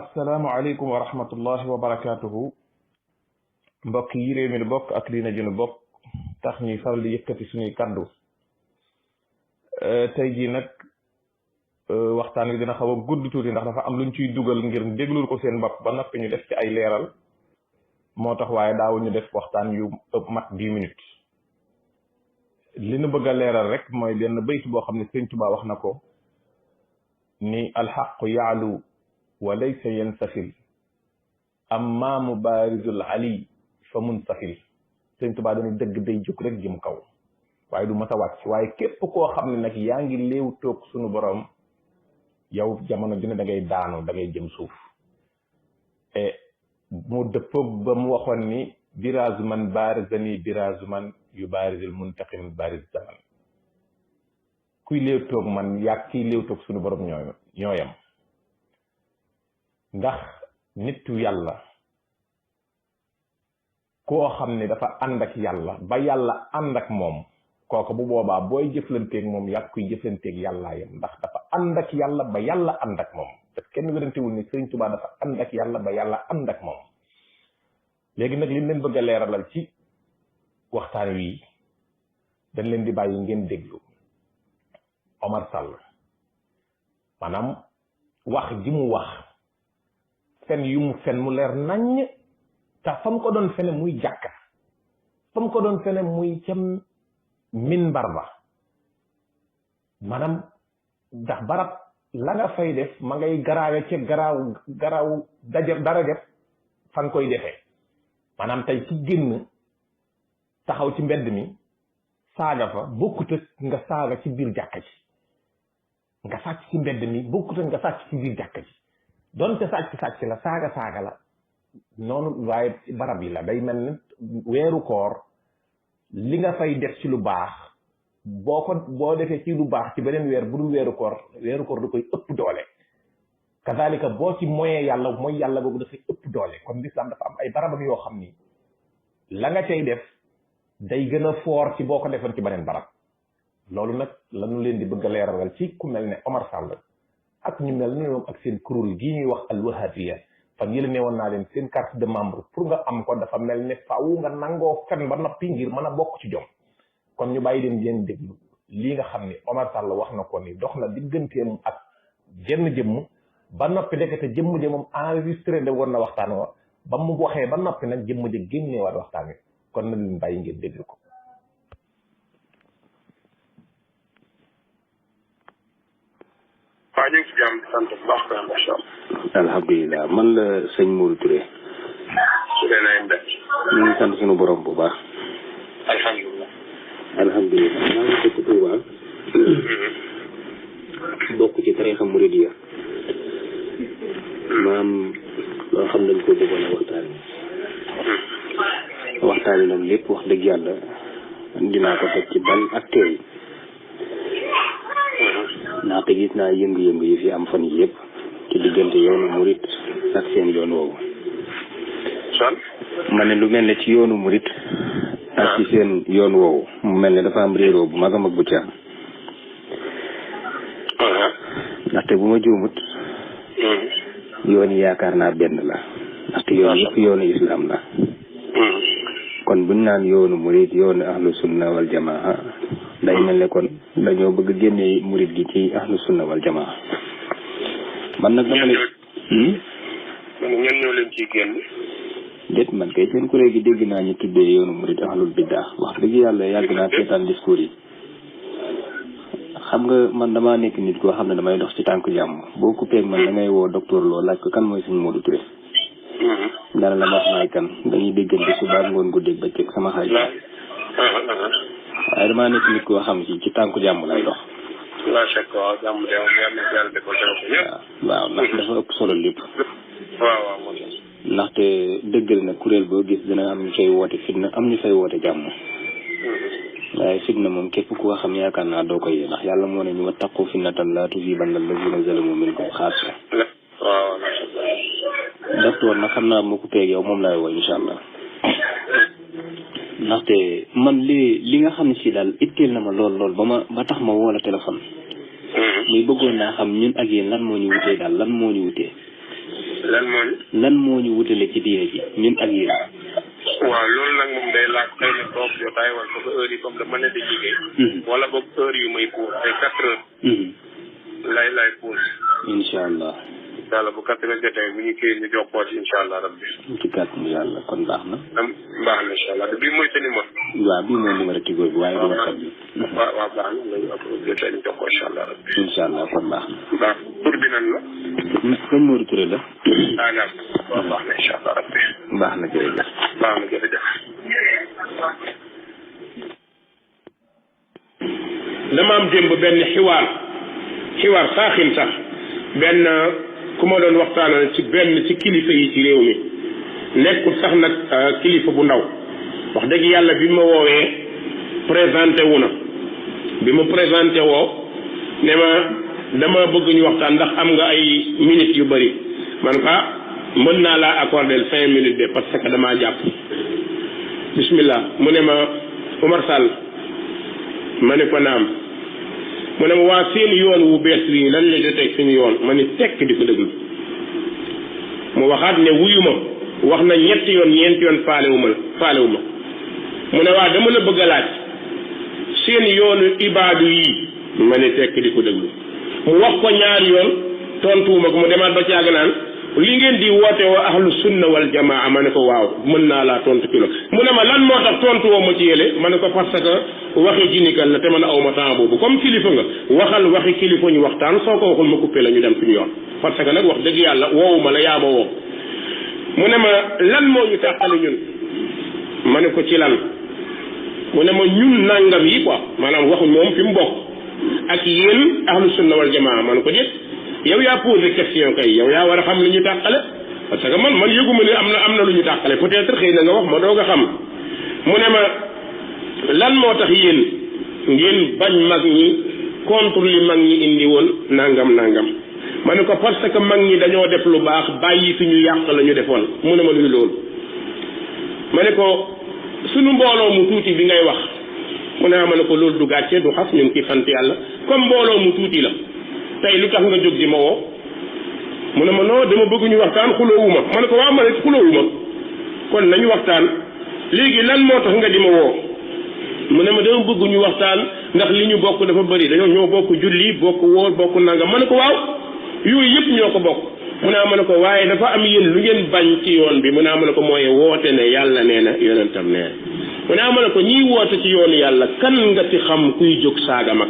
asalaamaaleykum wa rahmatullahi wa barakaatuhu mbokk yi réew mi nu bokk ak lii na jënu bokk tax ñuy faral di yëkkati suñuy kaddu tey jii nag waxtaan wi dina xaw a gudd tuuti ndax dafa am luñ ciy dugal ngir déglul ko seen bopp ba noppi ñu def ci ay leeral moo tax waaye daawuñu def waxtaan yu ëpp mat 10 minutes li nu bëgg a leeral rek mooy benn bayt boo xam ne Sëñ Tuubaa wax na ko ni alxaqu yaalu wa laysa yansafil amma mubarizul ali fa munsafil Sëñ Tuubaa dañu dëgg day jóg rek jëm kaw waaye du mas a wàcc waaye képp koo xam ne nag yaa ngi léew toog suñu borom yow jamono ju ne da ngay daanu da ngay jëm suuf mu dëppoog ba mu waxoon ni birazu man barizani birazu man yu barizil muntaqim bariz zaman kuy léew toog man yaa kiy léew toog suñu borom ñooyam ndax nitu yàlla koo xam ne dafa ànd ak yàlla ba yàlla ànd ak moom kooku bu boobaa booy jëflanteeg moom yaa kuy jëflanteeg yàllaayam ndax dafa ànd ak yàlla ba yàlla ànd ak moom te kenn wérantewul ni Sëriñ Tuubaa dafa ànd ak yàlla ba yàlla ànd ak moom léegi nag liñ leen bëgg a leeralal ci waxtaan wi dañ leen di bàyyi ngeen déglu Omar Sall maanaam wax ji mu wax fen yu mu fen mu leer naññ te fa mu ko doon fene muy jàkka fa mu ko doon fene muy cam minbar ba maanaam ndax barab la nga fay def ma ngay garaawe ca garaaw dara def fa nga koy defee maanaam tey ci génn taxaw ci mbedd mi saaga fa bokkut ak nga saaga ci biir jàkka ji nga sàcc ci mbedd mi bokkut ak nga sàcc ci biir jàkka ji doonte sàcc la saaga la noonu waaye barab yi la day mel ni weeru koor li nga fay def ci lu baax boo defee ci lu baax ci beneen weer bu dul weeru koor da koy ëpp doole kazalika boo ci moyee yàlla mooy yàlla boobu dafay ëpp doole kon lislaam dafa am ay barabam yoo xam ni la nga cay def day gën a foor ci boo ko defoon ci beneen barab loolu nag lañu leen di bëgg a leeralal ci ku mel ne Omar Sall ak ñu mel ne ñoom ak seen kuréel gii ñuy wax alwahabiya fan yële ne woon naa leen seen carte de membre pour nga am ko dafa mel ne faaw nga nangoo fen ba noppi ngir mën a bokk ci jom kon ñu bàyyi leen yéen déglu lii nga xam ni Omar Sall wax na ko ni dox na digganteem ak jenn jëmm ba noppi dekete jëmm ja moom enregistré de woon na waxtaan wa ba mu waxee ba noppi nag jëmm ja génnee waat waxtaan wi kon na leen bàyyi ngeen déglu ko. waaw ñu ngi si jàmm di sant bu baax a baax macha allah. alhamdulilah man la sëñ Modou Touré. su dee nañ def. ñu ngi sant suñu borom bu baax. alhamdulilah. alhamdulilah maa ngi dëkk Touba. bokk ci tariixa Muridiyya. maam loo xam dañ ko bëggoon a waxtaan. waxtaan yi nag lépp wax dëgg yàlla dinaa ko teg ci dal ak teey. ndaxte gis naa yëngu-yëngu yi fi am fan yi yëpp ci diggante yoonu murit ak seen yoon woowu. ma ne lu mel ne ci yoonu murit ak ci seen yoon woowu mu mel ne dafa am réeroo bu mag a mag bu ci am. ndaxte bu ma juumut yoon yi yaakaar naa benn la ndaxte yoon yëpp yoonu islam la. kon buñ naan yoonu murit yoonu ahlu sunna wal jamaa day mel ne kon dañoo bëgg génne murit gi ci ahlu sunna wal jamaa man nag dama ne ñen ñoo leen ciy génn déet man kay seen kuréel gi dégg naa ñu tuddee yoonu murit ahlul biddaa wax dëgg yàlla yàgg naa seetaan discours yi xam nga man damaa nekk nit koo xam ne damay dox ci tànk jàmm boo coupé ak man da ngay woo docteur Lo laaj ko kan mooy sëñ Modou Touré dara la ma wax maay kan dañuy déggante suba ngoon guddeeg bëccëg sama xarit waaye damaa nekk nit koo xam ci tànku jàmm lay dox. waaw ndax dafa ëpp solo lépp. ndaxte dëggal na kuréel boo gis dina am ñu fay woote fitna am ñu fay woote jàmm. waaye fitna moom képp ku ko xam yaakaar naa doo koy yee ndax yàlla moo ne ñu wattaqu fitnatan laa tusiibanna allaziina zalamu minkum xaassa. docteur nag xam naa moo ko peeg yow moom laay woo incha allah. ndaxte man li nga xam ne si daal itteel na ma lool ba tax ma woo la téléphone. muy bëggoon naa xam ñun ak yéen lan moo ñu wutee daal lan moo ñu wutee. lan moo ñu wutale ci diine ji ñun ak yéen. waaw loolu nag moom day laaj xëy na toog jotaay wala ko heure yi comme dama ne di liggéey. wala boog heure yu may pause ay 4 heures. lay pause. incha allah. incha allah bu 4 heures jotee bu ñu kii ñu jokkoo ci incha allah rabbi. ci kàttanu yàlla kon baax na. baax na incha allah bii mooy sa numéro. waaw bii mooy numéro Tigo bi waaye du WhatsApp bi. waaw baax na léegi après jotee ñu jokkoo incha allah rabbi. incha allah kon baax na. baax tur bi nan la. sëñ Modou Touré la. waaw baax na incha allah rabbi. baax na jërëjëf. baax na jërëjëf. dama am démb benn xiwaar saaxin sax benn ku ma doon waxtaanal ci benn ci kilifa yi ci réew mi nekkul sax nag kilifa bu ndaw wax dëgg yàlla bi ma woowee présenté wu na bi ma présenté woo ne ma dama bëgg ñu waxtaan ndax am nga ay minutes yu bëri man ko mën naa laa accordé 5 minutes de parce que damaa jàpp bismillah mu ne ma Oumar Sall ma ne ko naam mu ne ma waa seen yoon wu bees wi lan la jotee suñu yoon ma ni tekk di ko déglu mu waxaat ne wuyu ma wax na ñetti yoon ñeenti yoon faalewu ma mu ne waa dama la bëgg a laaj seen yoonu ibaadu yi ma ni tekk di ko déglu mu wax ko ñaari yoon tontuwuma ko mu demaat ba caaga naan li ngeen di woote woo ahlu sunna wal jamaa ma ne ko waaw mën naa laa tontu kilo mu ne ma lan moo tax tontu woo ma ci yële ma ne ko parce que waxi jinikal la te man aw ma temps boobu comme kilifa nga waxal waxi kilifa ñu waxtaan soo ko waxul ma coupé la ñu dem suñu yoon parce que nag wax dëgg yàlla woowu ma la yaa ma woo mu ne ma lan moo ñu tàqali ñun ma ne ko ci lan mu ne ma ñun nangam yi quoi maanaam waxuñ moom fi mu bokk ak yéen ahlu sunna wal jamaa ma ne ko déet yow yaa posé question kay yow yaa war a xam li ñu tàqale parce que man yëguma ne am na lu ñu tàqale peut-être xëy na nga wax ma doog a xam mu ne ma lan moo tax yéen ngeen bañ mag ñi contre li mag ñi indi woon nangam ma ne ko parce que mag ñi dañoo def lu baax bàyyi fi ñu yàq la ñu defoon mu ne ma luy loolu ma ne ko suñu mbooloo mu tuuti bi ngay wax mu ne ma ne ko loolu du gàcce du xas ñu ngi ciy sant yàlla comme mbooloo mu tuuti la tey lu tax nga jóg di ma woo mu ne ma non dama bëgg ñu waxtaan xuloowuma ma ne ko waaw ma ne xuloowuma kon nañu waxtaan léegi lan moo tax nga di ma woo mu ne ma dama bëgg ñu waxtaan ndax li ñu bokk dafa bëri dañoo ñoo bokk julli bokk wóor bokk nangam ma ne ko waaw yooyu yëpp ñoo ko bokk mu ne ma ne ko waaye dafa am yéen lu ngeen bañ ci yoon bi mu ne ma ne ko mooy woote ne yàlla nee na yonentam nee mu ne ma ne ko ñiy woote ci yoonu yàlla kan nga ci xam kuy jóg saaga mag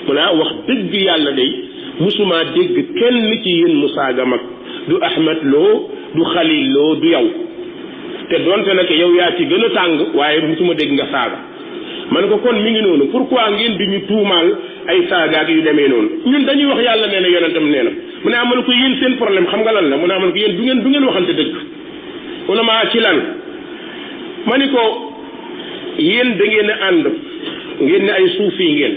mu ne wax dëgg yàlla day musuma dégg kenn ci yéen mu saaga mag du Ahmed Lo du Khalil Lo du yow te donte nag yow yaa ci gën a tàng waaye musuma dégg nga saaga ma ne ko kon mi ngi noonu pourquoi ngeen di ñu tuumaal ay saagaak yu demee noonu ñun dañuy wax yàlla nee na yonentam nee na mu ne amal ko yéen seen problème xam nga lan la mu ne amal ko yéen du ngeen waxante dëgg mu ne maa ci lan ma ni ko yéen da ngeen a ànd ngeen ne ay suufi ngeen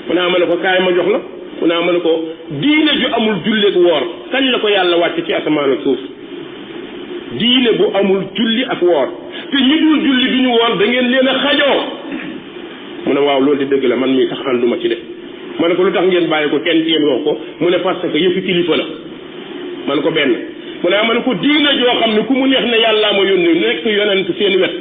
mu ne ma ne ko kaay ma jox la mu ne ma ne ko diine ju amul julleeg woor kañ la ko yàlla wàcc ci asamaan ak suuf diine bu amul julli ak woor te ñi dul julli duñu woor da ngeen leen a xajoo mu ne waaw loolu di dëgg la man mii sax ànduma ci de ma ne ko lu tax ngeen bàyyi ko kenn ci yéen wax ko mu ne parce que yëfi kilifa la ma ne ko benn mu ne ma ne ko diine joo xam ne ku mu neex ne yàllaa ma yónni nekk yonent seen wet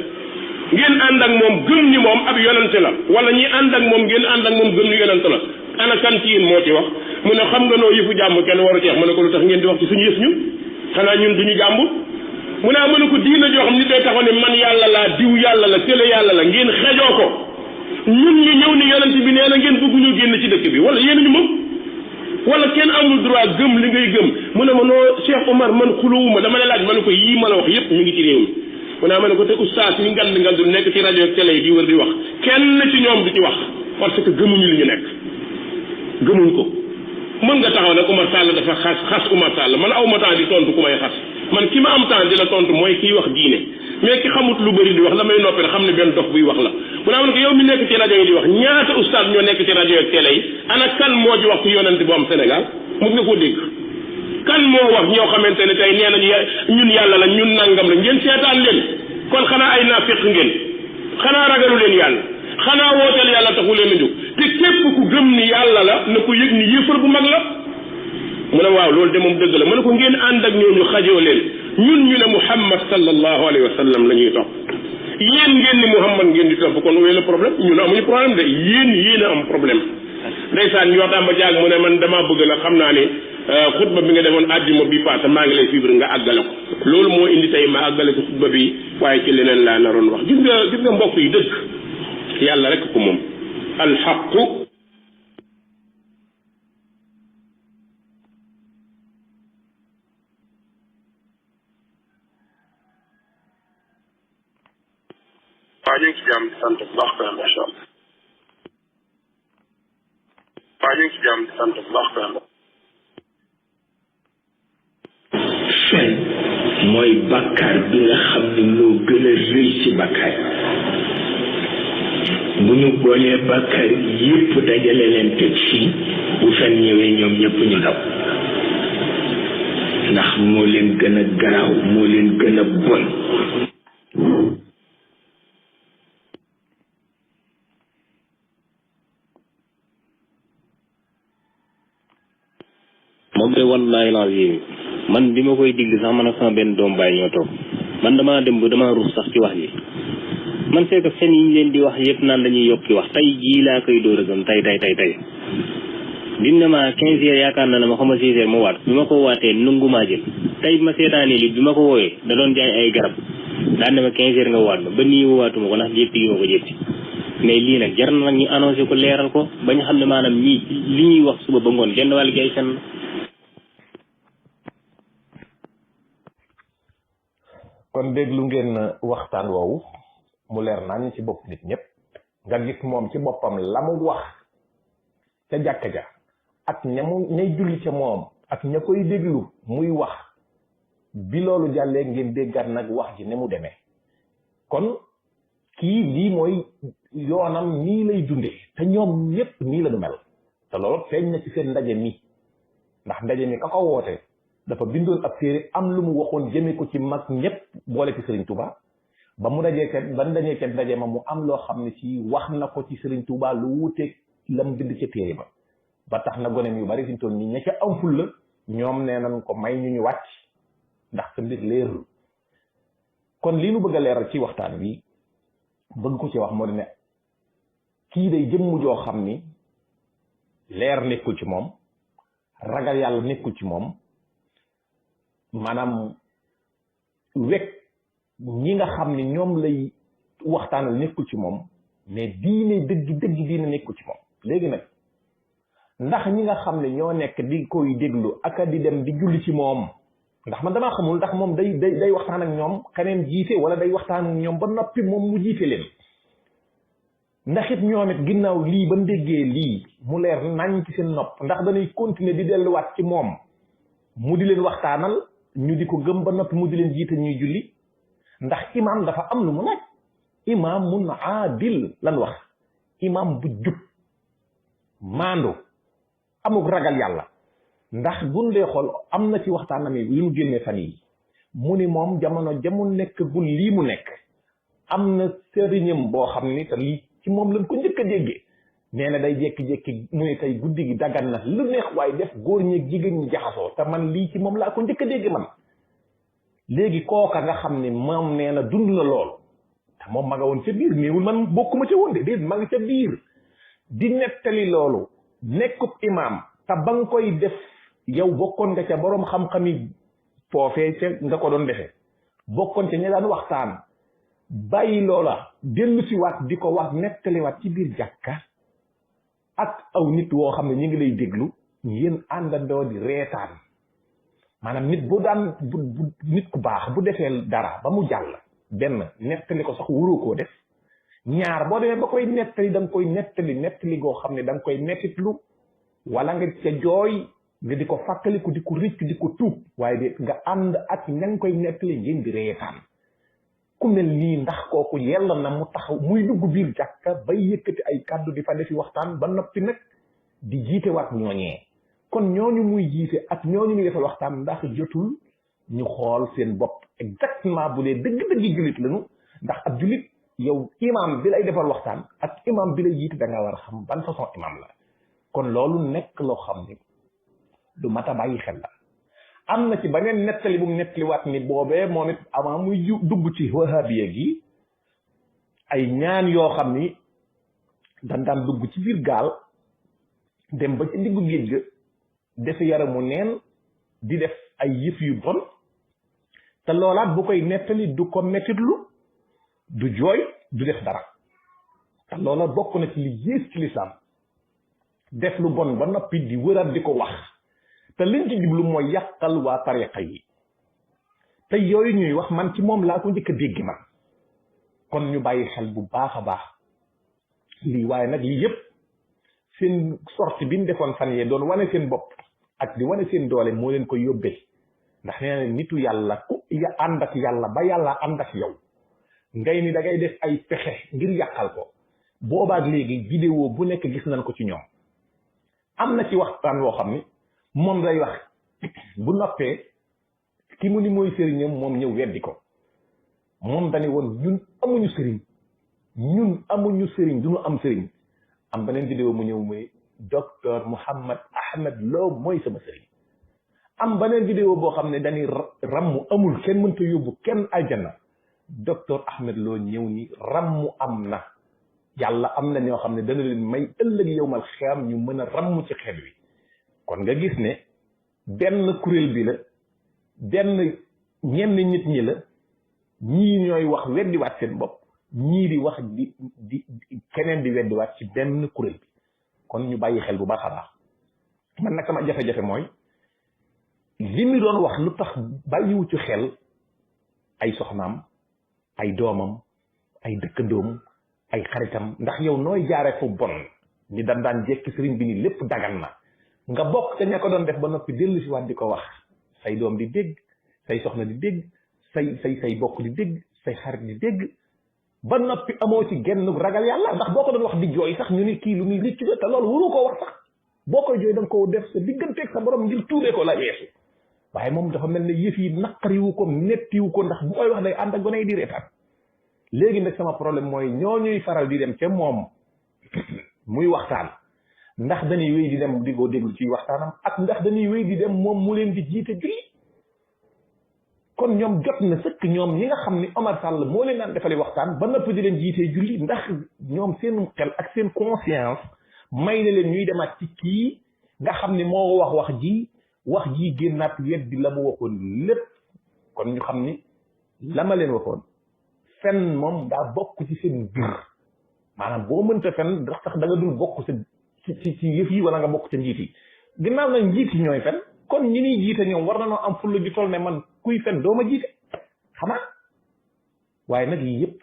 ngeen ànd ak moom gëm ni moom ab yonante la wala ñi ànd ak moom ngeen ànd ak moom gëm ni yonante la ana kan ci yéen moo ci wax mu ne xam nga noo yëfu jàmm kenn waru ci wax ma ne ko lu tax ngeen di wax ci suñu yëf ñun xanaa ñun duñu jàmm mu ne ma ne ko diina joo xam ni day taxaw ne man yàlla laa diw yàlla la télé yàlla la ngeen xejoo ko ñun ñu ñëw ni yonante bi nee na ngeen bëgg ñu génn ci dëkk bi wala yéen ñu moom wala kenn amul droit gëm li ngay gëm mu ne ma noo Cheikh Omar man xulowuma dama la laaj ma ne ko yii ma la wax yépp ñu ngi ci réew mi mu ne ma ne ko te oustaz yi ngandul nekk ci rajo ak télé yi di wër di wax kenn ci ñoom du ci wax parce que gëmuñu li ñu nekk gëmuñ ko mën nga taxaw nag Oumar Sall dafa xas Oumar Sall man aw ma temps di tontu ku may xas man ki ma am temps di la tontu mooy kiy wax diine mais ki xamut lu bëri di wax la may noppi rek xam ne benn dof buy wax la mu ne ma ne ko yow mi nekk ci rajo yi di wax ñaata oustaz ñoo nekk ci rajo ak télé yi ana kan moo ci wax ku yonent bu am Sénégal mos nga koo dégg kan moo wax ñoo xamante ne tey nee nañu ñun yàlla la ñun nangam la ngeen seetaan leen kon xanaa ay naafiq ngeen xanaa ragalu leen yàlla xanaa wooteel yàlla taxu leen a jóg te képp ku gëm ni yàlla la na ko yëg ni yéefar bu mag la mu ne waaw loolu de moom dëgg la mu ne ko ngeen ànd ak ñooñu xajoo leen ñun ñu ne Muhammad sallallahu alayhi wa sallam la ñuy topp yéen ngeen ni Muhammad ngeen di topp kon wéy la problème ñun amuñu problème de yéen a am problème ndeysaan ñu waxtaan ba jaag mu ne man damaa bëgg la xam naa ne xutba bi nga defoon àjjuma bi paase maa ngi lay suivre nga àggale ko loolu moo indi tey ma àggale ko xutba bi waaye ci leneen laa naroon wax gis nga mbokk yi dëgg yàlla rek ko moom alxaqu waaw ñu ngi ci jàmm di sant bu baax macha allah waaw ñu ngi ci jàmm di sant bu baax fen mooy bàkkaar bi nga xam ne moo gën a rëy ci bàkkaar bu ñu boolee bàkkaar yépp dajale leen teg fii bu fen ñëwee ñoom ñëpp ñu daw ndax moo leen gën a garaaw moo leen gën a bon moom de wallahi lazim man bi ma koy digli sax man ak sama benn doom bàyyi ñoo toog man damaa dem ba damaa ruus sax ci wax ji man c'est que fen yi ñu leen di wax yëpp naan dañuy yokki wax tey jii laa koy dóor a gëm tey bim ne ma 15 heures yaakaar na ne ma xama 6 heures ma waat bi ma ko waatee nungu maa jël tey ma seetaanee li bi ma ko wooyee da doon jaay ay garab daan ne ma 15 heures nga waat ma ba nii waatuma ko ndax jéppi gi ma ko jéppi mais lii nag jar na nag ñu annoncé ko leeral ko ba ñu xam ne maanaam ñii li ñuy wax suba ba ngoon genn wàll gi ay fen kon déglu ngeen waxtaan woowu mu leer nañ ci bopp nit ñëpp nga gis moom ci boppam la mu wax ca jàkka ja ak ñay julli ca moom ak ña koy déglu muy wax bi loolu jàllee ngeen déggaat nag wax ji ne mu demee kon kii lii mooy yoonam nii lay dundee te ñoom ñëpp nii la ñu mel te loolu feeñ na ci seen ndaje mi ndax ndaje mi ka ko woote dafa bindoon ab téere am lu mu waxoon jëme ko ci mag ñëpp boole ci Serigne Touba ba mu dajee kat ban dañee kat ndaje ma mu am loo xam ne ci wax na ko ci Serigne Touba lu wuuteeg lam bind ca téere ba tax na goneem yu bari fi ñu toll nii ña ca am ful la ñoom nee nañ ko may ñu wàcc ndax sa mbir leerul kon lii nu bëgg a leeral ci waxtaan bi bëgg ko ci wax moo di ne kii day jëmm joo xam ni leer nekkul ci moom ragal yàlla nekkul ci moom maanaam wekk ñi nga xam ni ñoom lay waxtaanal nekkul ci moom mais diine dëgg diine nekkul ci moom léegi nag ndax ñi nga xam ne ñoo nekk di koy déglu ak di dem di julli ci moom ndax man damaa xamul ndax moom day waxtaan ak ñoom keneen jiite wala day waxtaan ak ñoom ba noppi moom mu jiite leen ndax it ñoom it ginnaaw lii ba ndéggee lii mu leer nañ ci seen nopp ndax dañuy continuer di delluwaat ci moom mu di leen waxtaanal ñu di ko gëm ba noppi mu di leen jiite ñuy julli ndax imaam dafa am lu mu nekk imaam mun aadil lan wax imaam bu jub maandu amuk ragal yàlla ndax buñ dee xool am na ci waxtaanam yi li mu génnee fan yi mu ni moom jamono jamu nekk gul lii mu nekk am na sëriñam boo xam ni te lii ci moom lañ ko njëkk a déggee nee na day jékki-jékki mu ne tey guddi gi daggan na lu neex waaye def góor ñeeg jigéen ñi jaxasoo te man lii ci moom laa ko njëkk a dégg man léegi kooka nga xam ne moom nee na dund na lool te moom ma nga woon ca biir néewul man bokkuma ca woon de déet ma nga ca biir di nettali loolu nekkub imaam te ba nga koy def yow bokkoon nga ca boroom xam-xami foofee ca nga ko doon defee bokkoon ca ña daan waxtaan bàyyi loola dellu si waat di ko wax nettaliwaat ci biir jàkka ak aw nit woo xam ne ñu ngi lay déglu yéen àndandoo di reetaan maanaam nit bu daan bu nit ku baax bu defee dara ba mu jàll benn nettali ko sax wuroo koo def ñaar boo demee ba koy nettali da nga koy nettali goo xam ne da nga koy mettitlu wala nga ca jooy nga di ko fàttaliku di ko rëcc di ko tuub waaye de nga ànd ak ña ngi koy nettali ngeen di reetaan ku mel nii ndax kooku yella na mu taxaw muy dugg biir jàkka bay yëkkati ay kàddu di fa defi waxtaan ba noppi nag di jiite waat ñooñee kon ñooñu muy jiite ak ñooñu muy defal waxtaan ndax jotul ñu xool seen bopp exactement bu dee dëgg-dëgg jullit lañu ndax ab jullit yow imam bi lay defal waxtaan ak imam bi lay jiite da nga war a xam ban façon imam la kon loolu nekk loo xam ni lu mat a bàyyi xel la. am na ci beneen nettali bu mu nettaliwaat ni boobee moom it avant muy dugg ci wahabiya gi ay ñaan yoo xam ni dañ daan dugg ci biir gaal dem ba ci diggu géej ga def yaramu neen di def ay yëf yu bon te loolaat bu koy nettali du ko mettitlu du jooy du def dara te loola bokk na ci li yées ci lislaam def lu bon ba noppi di wëraat di ko wax te liñ ci jublu mooy yàqal waa tariqa yi te yooyu ñuy wax man ci moom laa ko njëkk a dégg man kon ñu bàyyi xel bu baax a baax lii waaye nag lii yëpp seen sortie bi ñu defoon fan yee doon wane seen bopp ak di wane seen doole moo leen ko yóbbee ndax nee na nitu yàlla ku ànd ak yàlla ba yàlla ànd ak yow ngay ni da ngay def ay pexe ngir yàqal ko boobaak léegi vidéo bu nekk gis nañ ko ci ñoom am na ci waxtaan woo xam ni moom day wax bu noppee ki mu ni mooy sëriñam moom ñëw weddi ko moom dañu woon ñun amuñu sëriñ duñu am sëriñ am beneen vidéo mu ñëw muy docteur Mouhammad Ahmed Lo mooy sama sëriñ am beneen vidéo boo xam ne dañuy rammu amul kenn mënta yóbbu kenn aljanna docteur Ahmed Lo ñëw ni rammu am na yàlla am na ñoo xam ne dana leen may ëllëg yowmal xiyaam ñu mën a rammu ci xeet wi kon nga gis ne benn kuréel bi la benn ñenn nit ñi la ñii ñooy wax weddiwaat seen bopp ñii di wax di keneen di weddiwaat ci benn kuréel bi kon ñu bàyyi xel bu baax a baax man nag sama jafe-jafe mooy li mu doon wax lu tax bàyyiwu ci xel ay soxnaam ay doomam ay dëkkandoom ay xaritam ndax yow nooy jaare fu bon ni daan jekki sëriñ bi ni lépp dagan na nga bokk te ña ko doon def ba noppi dellu si waat di ko wax say doom di dégg say soxna di dégg say bokk di dégg say xarit di dégg ba noppi amoo ci genn ragal yàlla ndax boo ko doon wax di jooy sax ñu ni kii lu muy rëccu la te loolu waru koo wax sax boo koy jooy da nga ko def sa digganteeg sa borom ngir tuubee ko la yeesu waaye moom dafa mel ne yëf yi naqariwu ko nettiwu ko ndax bu koy wax day ànd ak gone yi di reetaan léegi nag sama problème mooy ñooñuy faral di dem ca moom muy waxtaan ndax dañuy wéy di dem di ko déglu ci waxtaanam ak ndax dañuy wéy di dem moom mu leen di jiite julli kon ñoom jot na sëkk ñoom ñi nga xam ni Omar Sall moo leen daan defali waxtaan ba noppi di leen jiitee julli ndax ñoom seen xel ak seen conscience may na leen ñuy demaat ci kii nga xam ni moo wax ji génnaat weddi la mu waxoon lépp kon ñu xam ni la ma leen waxoon fen moom daa bokk ci seen biir maanaam boo mënta fen ndax tax da nga dul bokk ci yëf yi wala nga bokk ca njiit yi ginnaaw nag njiit yi ñooy fen kon ñi niy jiite ñoom war na noo am fulla ju toll ne man kuy fen doo ma jiite xamaa waaye nag yi yëpp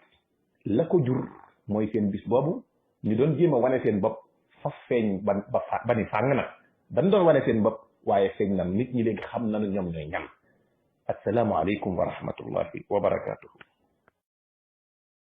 la ko jur mooy seen bis boobu ñu doon jéem a wane seen bopp faf feeñ ba ni fàng na dañ doon wane seen bopp waaye feeñ na nit ñi léegi xam nañu ñoom ñooy ñan assalaamu aleykum wa rahmatullahi wa barakatuhu